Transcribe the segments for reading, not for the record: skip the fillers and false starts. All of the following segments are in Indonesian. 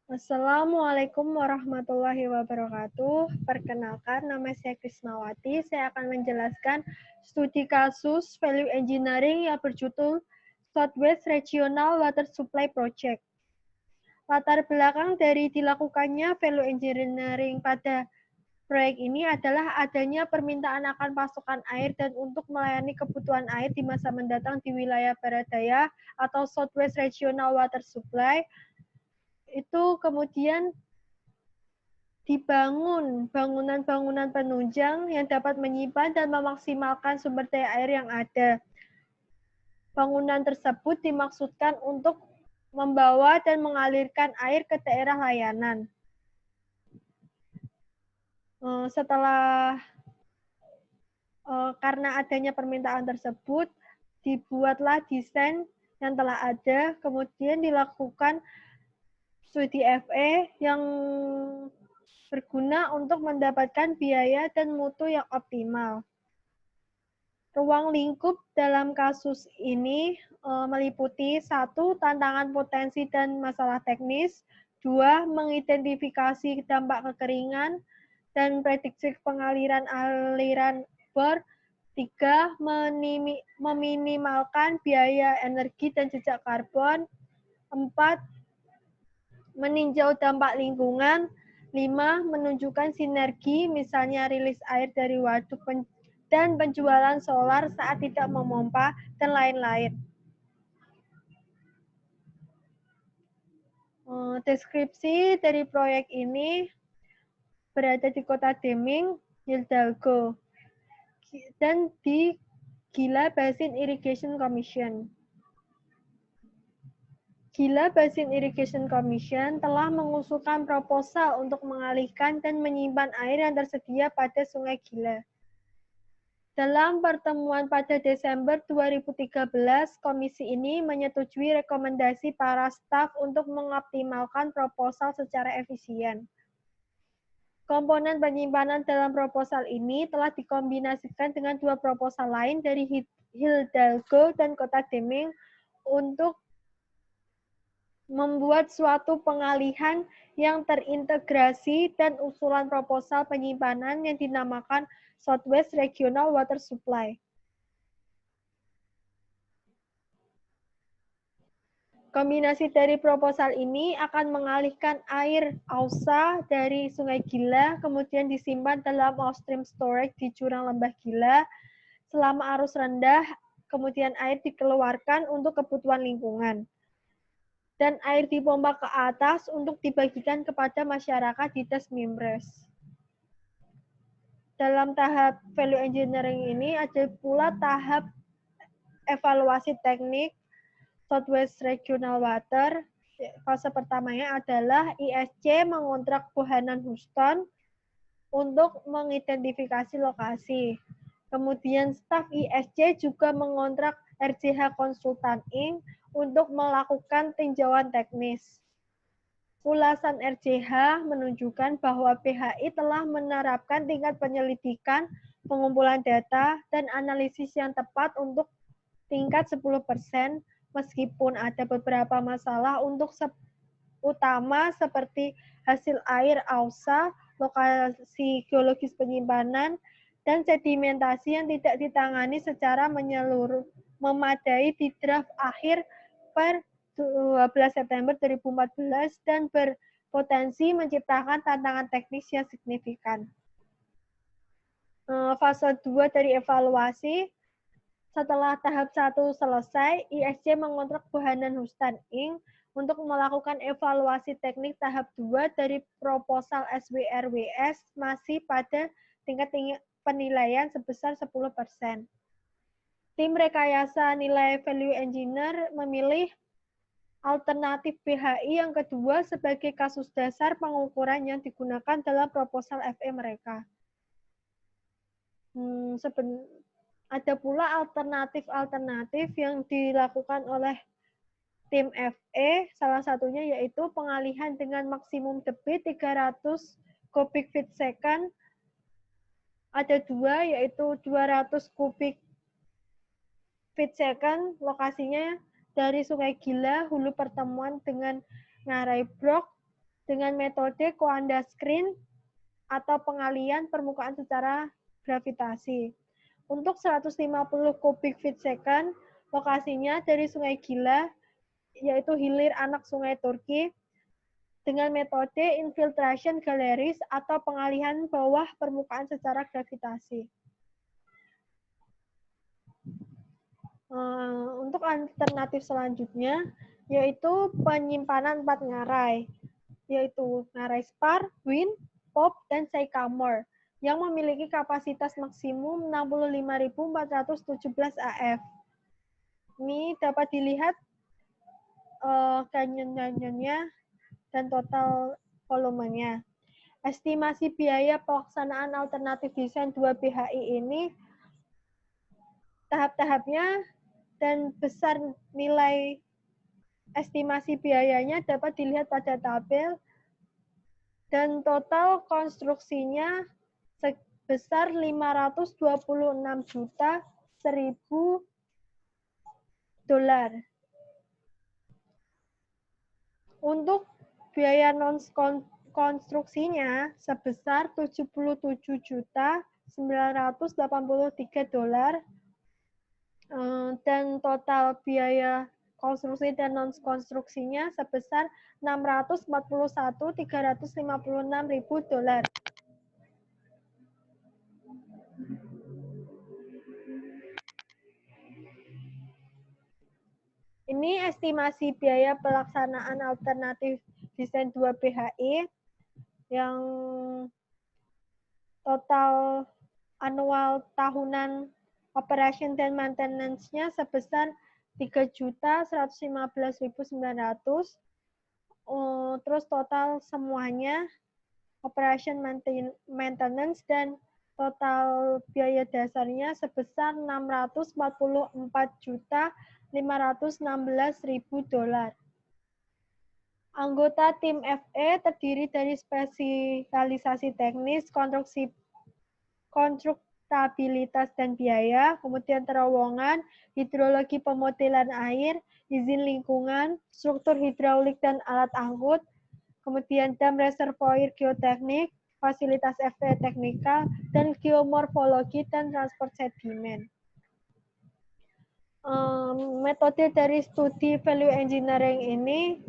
Assalamualaikum warahmatullahi wabarakatuh. Perkenalkan, nama saya Krismawati. Saya akan menjelaskan studi kasus Value Engineering yang berjudul Southwest Regional Water Supply Project. Latar belakang dari dilakukannya Value Engineering pada proyek ini adalah adanya permintaan akan pasokan air dan untuk melayani kebutuhan air di masa mendatang di wilayah Barat Daya atau Southwest Regional Water Supply. Itu kemudian dibangun bangunan-bangunan penunjang yang dapat menyimpan dan memaksimalkan sumber daya air yang ada. Bangunan tersebut dimaksudkan untuk membawa dan mengalirkan air ke daerah layanan. Setelah karena adanya permintaan tersebut, dibuatlah desain yang telah ada, kemudian dilakukan studi FE yang berguna untuk mendapatkan biaya dan mutu yang optimal. Ruang lingkup dalam kasus ini meliputi 1. Tantangan potensi dan masalah teknis, 2. Mengidentifikasi dampak kekeringan dan prediksi pengaliran aliran bor, 3. Meminimalkan biaya energi dan jejak karbon, 4. Meninjau dampak lingkungan, 5. Menunjukkan sinergi, misalnya rilis air dari waduk dan penjualan solar saat tidak memompa, dan lain-lain. Deskripsi dari proyek ini berada di kota Deming, Hidalgo, dan di Gila Basin Irrigation Commission. Gila Basin Irrigation Commission telah mengusulkan proposal untuk mengalihkan dan menyimpan air yang tersedia pada Sungai Gila. Dalam pertemuan pada Desember 2013, komisi ini menyetujui rekomendasi para staf untuk mengoptimalkan proposal secara efisien. Komponen penyimpanan dalam proposal ini telah dikombinasikan dengan 2 proposal lain dari Hidalgo dan Kota Deming untuk membuat suatu pengalihan yang terintegrasi dan usulan proposal penyimpanan yang dinamakan Southwest Regional Water Supply. Kombinasi dari proposal ini akan mengalihkan air AUSA dari Sungai Gila, kemudian disimpan dalam outstream storage di jurang Lembah Gila selama arus rendah, kemudian air dikeluarkan untuk kebutuhan lingkungan. Dan air dipompa ke atas untuk dibagikan kepada masyarakat di Desmimbres. Dalam tahap value engineering ini ada pula tahap evaluasi teknik Southwest Regional Water. Fase pertamanya adalah ISC mengontrak Bohannan Houston untuk mengidentifikasi lokasi. Kemudian staf ISC juga mengontrak RJH Konsultan Inc. untuk melakukan tinjauan teknis. Ulasan RJH menunjukkan bahwa PHI telah menerapkan tingkat penyelidikan, pengumpulan data, dan analisis yang tepat untuk tingkat 10%, meskipun ada beberapa masalah untuk utama seperti hasil air AUSA, lokasi geologis penyimpanan, dan sedimentasi yang tidak ditangani secara menyeluruh memadai di draft akhir per 12 September 2014 dan berpotensi menciptakan tantangan teknis yang signifikan. Fase 2 dari evaluasi, setelah tahap 1 selesai, ISC mengontrak Bohannan Houston Inc. untuk melakukan evaluasi teknik tahap 2 dari proposal SWRWS masih pada tingkat penilaian sebesar 10%. Tim rekayasa nilai value engineer memilih alternatif PHI yang kedua sebagai kasus dasar pengukuran yang digunakan dalam proposal FE mereka. Ada pula alternatif-alternatif yang dilakukan oleh tim FE, salah satunya yaitu pengalihan dengan maksimum debit 300 kubik feet second. Ada 2, yaitu 200 kubik feet second, lokasinya dari Sungai Gila, hulu pertemuan dengan Ngarai Brok, dengan metode Coanda screen atau pengalian permukaan secara gravitasi. Untuk 150 kubik feet second, lokasinya dari Sungai Gila, yaitu hilir anak Sungai Turki, dengan metode infiltration galleries atau pengalihan bawah permukaan secara gravitasi. Untuk alternatif selanjutnya, yaitu penyimpanan 4 ngarai, yaitu ngarai spar, wind, pop, dan sycamore, yang memiliki kapasitas maksimum 65.417 AF. Ini dapat dilihat canyon-canyonnya dan total volumenya. Estimasi biaya pelaksanaan alternatif desain 2BHI ini tahap-tahapnya dan besar nilai estimasi biayanya dapat dilihat pada tabel, dan total konstruksinya sebesar 526.001.000 dolar. Untuk biaya non-konstruksinya sebesar 77.983 dolar, dan total biaya konstruksi dan non-konstruksinya sebesar 641.356.000 dolar. Ini estimasi biaya pelaksanaan alternatif desain 2BHI yang total annual tahunan operation dan maintenance-nya sebesar 3.115.900. Terus total semuanya operation maintenance dan total biaya dasarnya sebesar 644.516.000 dolar. Anggota tim FE terdiri dari spesialisasi teknis, konstruktabilitas dan biaya, kemudian terowongan, hidrologi pemodelan air, izin lingkungan, struktur hidraulik dan alat angkut, kemudian dam reservoir geoteknik, fasilitas FE teknikal, dan geomorfologi dan transport sedimen. Metode dari studi value engineering ini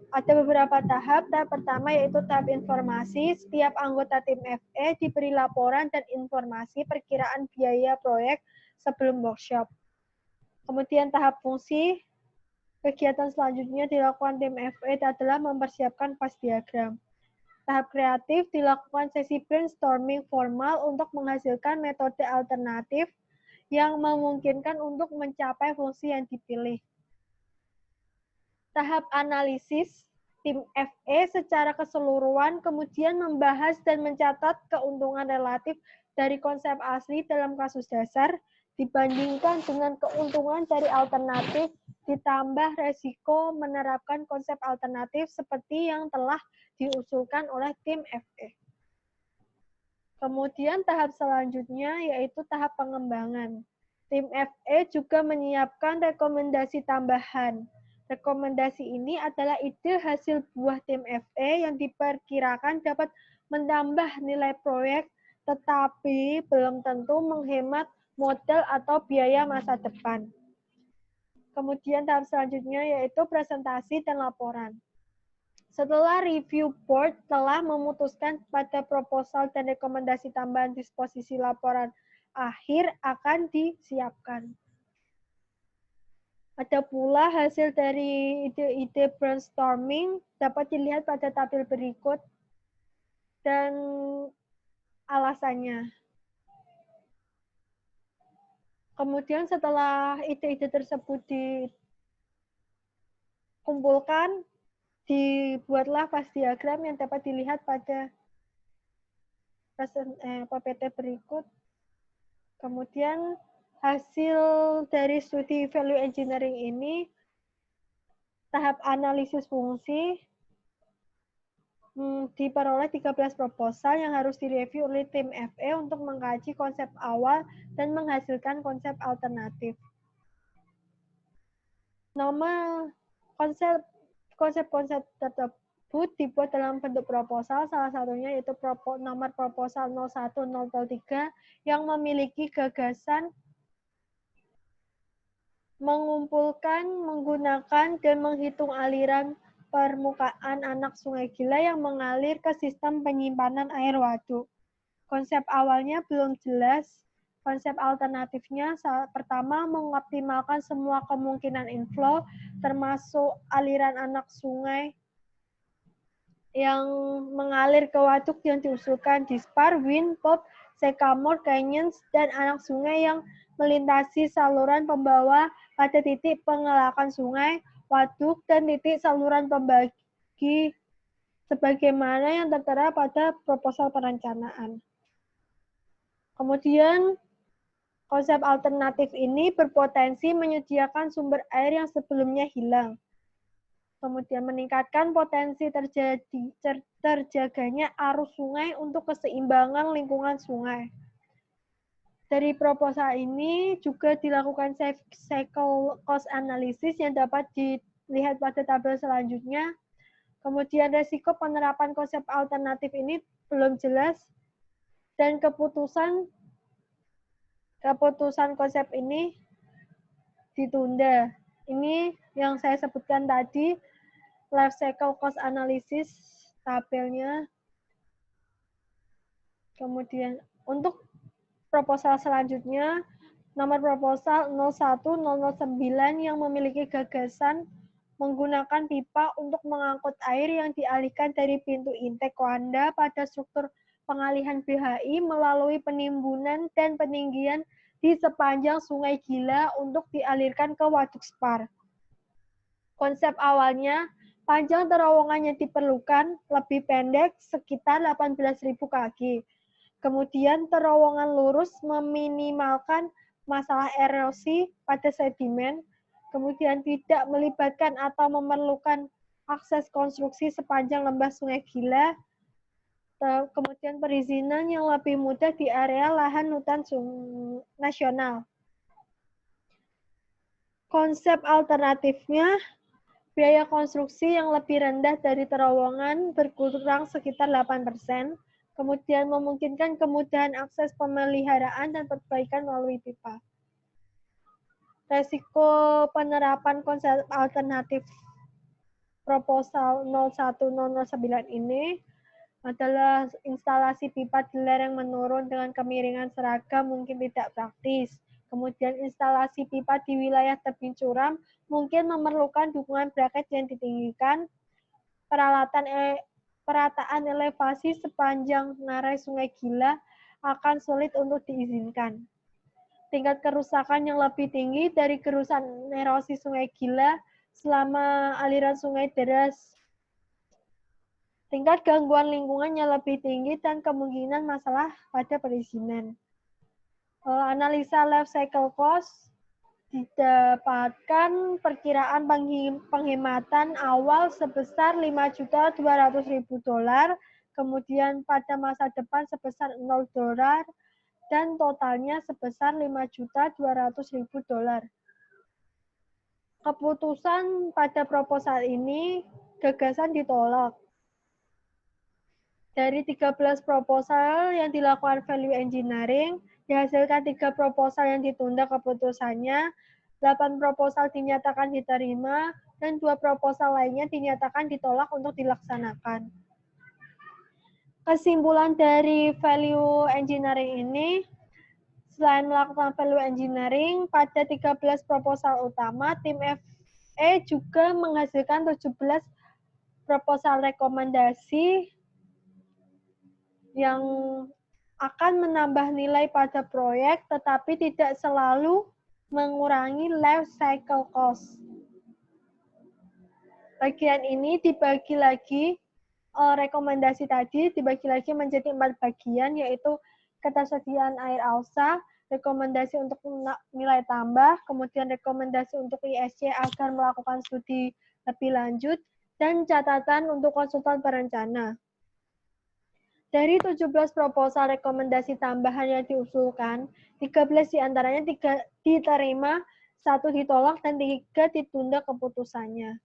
ada beberapa tahap. Tahap pertama yaitu tahap informasi. Setiap anggota tim FE diberi laporan dan informasi perkiraan biaya proyek sebelum workshop. Kemudian tahap fungsi. Kegiatan selanjutnya dilakukan tim FE adalah mempersiapkan fast diagram. Tahap kreatif dilakukan sesi brainstorming formal untuk menghasilkan metode alternatif yang memungkinkan untuk mencapai fungsi yang dipilih. Tahap analisis, tim FE secara keseluruhan kemudian membahas dan mencatat keuntungan relatif dari konsep asli dalam kasus dasar dibandingkan dengan keuntungan dari alternatif ditambah resiko menerapkan konsep alternatif seperti yang telah diusulkan oleh tim FE. Kemudian tahap selanjutnya yaitu tahap pengembangan. Tim FE juga menyiapkan rekomendasi tambahan. Rekomendasi ini adalah ide hasil buah tim FE yang diperkirakan dapat menambah nilai proyek, tetapi belum tentu menghemat modal atau biaya masa depan. Kemudian tahap selanjutnya yaitu presentasi dan laporan. Setelah review board telah memutuskan pada proposal dan rekomendasi tambahan, disposisi laporan akhir akan disiapkan. Ada pula hasil dari ide-ide brainstorming dapat dilihat pada tabel berikut dan alasannya. Kemudian setelah ide-ide tersebut dikumpulkan, dibuatlah fast diagram yang dapat dilihat pada PPT berikut. Kemudian hasil dari studi value engineering ini, tahap analisis fungsi, diperoleh 13 proposal yang harus direview oleh tim FE untuk mengkaji konsep awal dan menghasilkan konsep alternatif. Nomor konsep-konsep dibuat dalam bentuk proposal, salah satunya yaitu nomor proposal 01003 yang memiliki gagasan mengumpulkan, menggunakan, dan menghitung aliran permukaan anak sungai Gila yang mengalir ke sistem penyimpanan air waduk. Konsep awalnya belum jelas. Konsep alternatifnya pertama mengoptimalkan semua kemungkinan inflow, termasuk aliran anak sungai yang mengalir ke waduk yang diusulkan di Spar, Wind, Pop, Sycamore, Canyons, dan anak sungai yang melintasi saluran pembawa pada titik pengelakan sungai, waduk, dan titik saluran pembagi sebagaimana yang tertera pada proposal perencanaan. Kemudian, konsep alternatif ini berpotensi menyediakan sumber air yang sebelumnya hilang. Kemudian meningkatkan potensi terjaganya arus sungai untuk keseimbangan lingkungan sungai. Dari proposal ini juga dilakukan cycle cost analysis yang dapat dilihat pada tabel selanjutnya. Kemudian resiko penerapan konsep alternatif ini belum jelas dan keputusan konsep ini ditunda. Ini yang saya sebutkan tadi, life cycle cost analysis tabelnya. Kemudian untuk proposal selanjutnya, nomor proposal 01009 yang memiliki gagasan menggunakan pipa untuk mengangkut air yang dialihkan dari pintu intake Wanda pada struktur pengalihan BHI melalui penimbunan dan peninggian di sepanjang Sungai Gila untuk dialirkan ke Waduk Spar. Konsep awalnya, panjang terowongan yang diperlukan lebih pendek sekitar 18.000 kaki. Kemudian terowongan lurus meminimalkan masalah erosi pada sedimen, kemudian tidak melibatkan atau memerlukan akses konstruksi sepanjang lembah Sungai Gila, kemudian perizinan yang lebih mudah di area lahan hutan nasional. Konsep alternatifnya, biaya konstruksi yang lebih rendah dari terowongan berkurang sekitar 8%, kemudian memungkinkan kemudahan akses pemeliharaan dan perbaikan melalui pipa. Resiko penerapan konsep alternatif proposal 01009 ini adalah instalasi pipa di lereng menurun dengan kemiringan seragam mungkin tidak praktis. Kemudian instalasi pipa di wilayah tebing curam mungkin memerlukan dukungan bracket yang ditinggikan, perataan elevasi sepanjang ngarai Sungai Gila akan sulit untuk diizinkan. Tingkat kerusakan yang lebih tinggi dari kerusakan erosi Sungai Gila selama aliran sungai deras. Tingkat gangguan lingkungan yang lebih tinggi dan kemungkinan masalah pada perizinan. Analisa life cycle cost didapatkan perkiraan penghematan awal sebesar $5.200.000, kemudian pada masa depan sebesar $0 dan totalnya sebesar $5.200.000. Keputusan pada proposal ini gagasan ditolak. Dari 13 proposal yang dilakukan value engineering, dihasilkan 3 proposal yang ditunda keputusannya, 8 proposal dinyatakan diterima, dan 2 proposal lainnya dinyatakan ditolak untuk dilaksanakan. Kesimpulan dari value engineering ini, selain melakukan value engineering, pada 13 proposal utama, tim FE juga menghasilkan 17 proposal rekomendasi yang akan menambah nilai pada proyek, tetapi tidak selalu mengurangi life cycle cost. Bagian ini dibagi lagi, rekomendasi tadi dibagi lagi menjadi 4 bagian, yaitu ketersediaan air AUSA, rekomendasi untuk nilai tambah, kemudian rekomendasi untuk ISC agar melakukan studi lebih lanjut, dan catatan untuk konsultan perencana. Dari 17 proposal rekomendasi tambahan yang diusulkan, 13 diantaranya diterima, 1 ditolak, dan 3 ditunda keputusannya.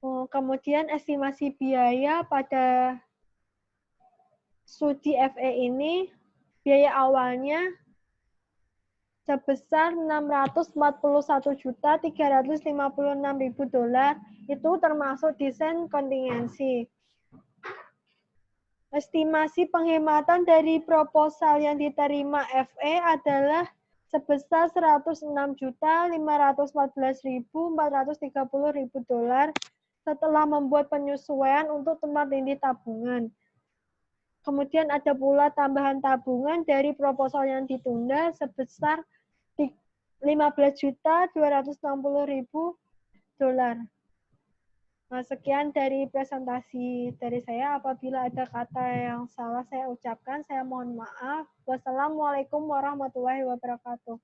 Kemudian estimasi biaya pada studi FE ini, biaya awalnya sebesar $641.356.000, itu termasuk desain kontingensi. Estimasi penghematan dari proposal yang diterima FE adalah sebesar $106.514.430.000 setelah membuat penyesuaian untuk tempat tindih tabungan. Kemudian ada pula tambahan tabungan dari proposal yang ditunda sebesar $15.260.000. Nah, sekian dari presentasi dari saya. Apabila ada kata yang salah saya ucapkan, saya mohon maaf. Wassalamualaikum warahmatullahi wabarakatuh.